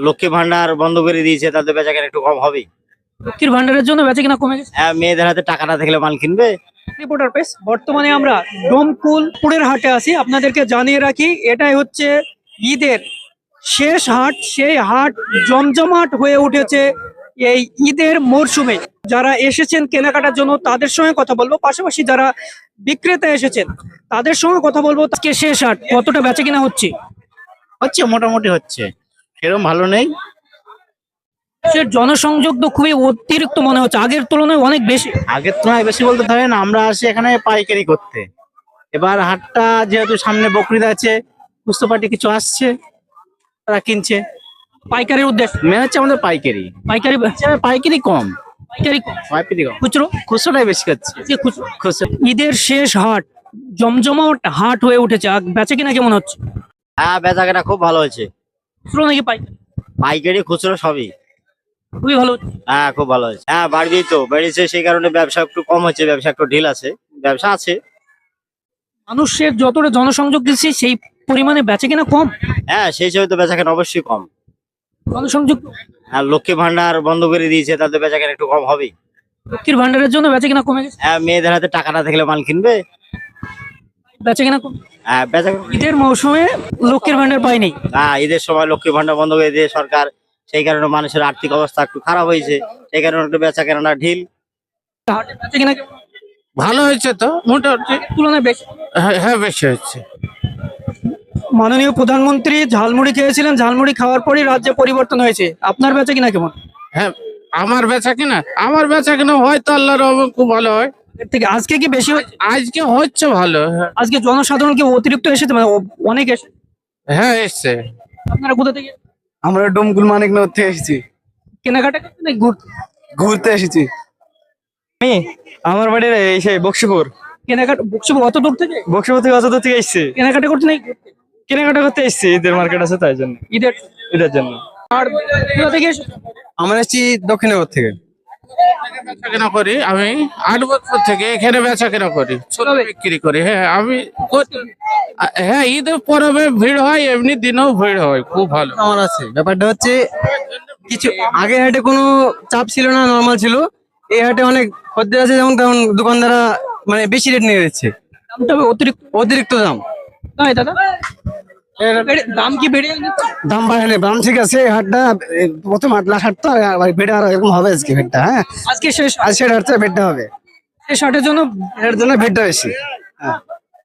লক্ষ্মী ভান্ডার বন্ধ করে দিয়েছে, তাদের বেচাকেনা একটু কম হবেই। লক্ষ্মীর ভান্ডারের জন্য বেচাকেনা কমে গেছে। হ্যাঁ, মেয়েদের হাতে টাকা না থাকলে মাল কিনবে। রিপোর্টার পেস, বর্তমানে আমরা ডোমকুলপুরের হাটে আছি। আপনাদেরকে জানিয়ে রাখি, এটাই হচ্ছে ঈদের শেষ হাট। সেই হাট জমজমাট হয়ে উঠেছে এই ঈদের মরশুমে। যারা এসেছেন কেনাকাটার জন্য তাদের সঙ্গে কথা বলবো, পাশাপাশি যারা বিক্রেতা এসেছেন তাদের সঙ্গে কথা বলবো। আজকে শেষ হাট, কতটা বেচাকেনা হচ্ছে? হচ্ছে, মোটামুটি হচ্ছে, সেরকম ভালো নেই। সে জনসংযোগ তো খুবই অতিরিক্ত মনে হচ্ছে, আগের তুলনায় অনেক বেশি। আগের তুলনায় বেশি বলতে ধরেন আমরা আসি এখানে পাইকারি করতে। এবার হাটটা যেহেতু সামনে বকরিদ আছে, বুঝতে পারছি কিছু আসছে, তারা কিনছে। পাইকারির উদ্দেশ্যে মেন হচ্ছে আমাদের পাইকারি। পাইকারি পাইকারি কম, পাইকারি কম। পাইকারি কম, খুচরো খুচরোটাই বেশি করছে। আজকে খুচরো। খুচরো। ঈদের শেষ হাট জমজমাট হাট হয়ে উঠেছে। বেচাকেনা কেমন হচ্ছে? হ্যাঁ, বেচাকেনা খুব ভালো হয়েছে। খুচরো নাকি পাইকারি? পাইকারি খুচরো সবই। খুবই ভালো হচ্ছে। হ্যাঁ, খুব ভালো হয়েছে। হ্যাঁ, বাড়বেই তো, বেড়েছে, সেই কারণে ব্যবসা একটু কম হচ্ছে, ব্যবসা একটু ঢিল আছে, ব্যবসা আছে। মানুষের যতটা জনসংযোগ দিচ্ছে সেই পরিমাণে বেচাকেনা কম। হ্যাঁ, সেই হিসেবে তো বেচাকেনা অবশ্যই কম। জনসংযোগ। হ্যাঁ, লক্ষ্মী ভান্ডার বন্ধ করে দিয়েছে, তাদের বেচাকেনা একটু কম হবেই। লক্ষ্মীর ভান্ডারের জন্য বেচাকেনা কমে গেছে। হ্যাঁ, মেয়েদের হাতে টাকা না থাকলে মাল কিনবে। বেচাকেনা কম। হ্যাঁ, বেচাকেনা। ঈদের মৌসুমে লক্ষ্মীর ভান্ডার পাইনি। হ্যাঁ, ঈদের সময় লক্ষ্মী ভান্ডার বন্ধ করে দিয়ে সরকার, সেই কারণে মানুষের আর্থিক অবস্থা একটু খারাপ হয়েছে, সেই কারণে একটু বেচাকেনা ঢিল। হাটে বেচাকেনা কেমন? ভালো হয়েছে তো মোটামুটি। আগের তুলনায় বেশি। হ্যাঁ বেশি হচ্ছে। মাননীয় প্রধানমন্ত্রী ঝালমুড়ি খেয়েছিলেন, ঝালমুড়ি খাওয়ার পরই রাজ্যে পরিবর্তন হয়েছে। আপনার বেচাকেনা কেমন? হ্যাঁ, আমার বেচা কিনা হয়তো আল্লাহর রহমতে খুব ভালো হয়। এর থেকে আজকে কি বেশি হচ্ছে? আজকে হচ্ছে ভালো। হ্যাঁ, আজকে জনসাধারণ কি অতিরিক্ত এসেছে, মানে অনেক এসে? হ্যাঁ এসছে। আপনারা কোথা থেকে আমরা ডোমকুল মানিকনগর থেকে এসেছি, কেনাকাটা করতে নাকি ঘুরতে? ঘুরতে এসেছি। আমার বাড়ি এই সেই বক্সিপুর। কেনাকাটা বকশিব অত দূর থেকে? বক্সিপুর থেকে অত দূর থেকে এসেছি, কেনাকাটা করতে নাকি ঘুরতে? কেনাকাটা করতে এসেছি, ঈদের মার্কেট আছে তাই জন্য, ঈদের। ঈদের জন্য। আর কোথা থেকে এসেছো? আমরা এসেছি দক্ষিণনগর থেকে। বেচা কেনা করি আমি 8 বছর থেকে এখানে বেচা কেনা করি, ছোট বিক্রি করি। হ্যাঁ আমি হ্যাঁ, ঈদের পরবে ভিড় হয়, এমনি দিনেও ভিড় হয়, খুব ভালো। আমার আছে, ব্যাপারটা হচ্ছে কিছু আগে হাটে কোনো চাপ ছিল না, নরমাল ছিল। এই হাটে অনেক খদ্দের আছে, যেমন তেমন দোকানদাররা মানে বেশি রেট নিয়ে দিচ্ছে, দামটা অতিরিক্ত। অতিরিক্ত দাম। তাই দাদা, দাম কি বেড়ে যাচ্ছে? দাম বাড়ালে দাম ঠিক আছে। এই হাটটা প্রথম হাট, লাস্ট হাট তো, বেটে আর এরকম হবে আজকে ভেটটা। হ্যাঁ, আজকে শেষ আজ সেটা হাটটা বেটটা হবে, শেষ হাটের জন্য এর জন্য ভেটটা বেশি। হ্যাঁ।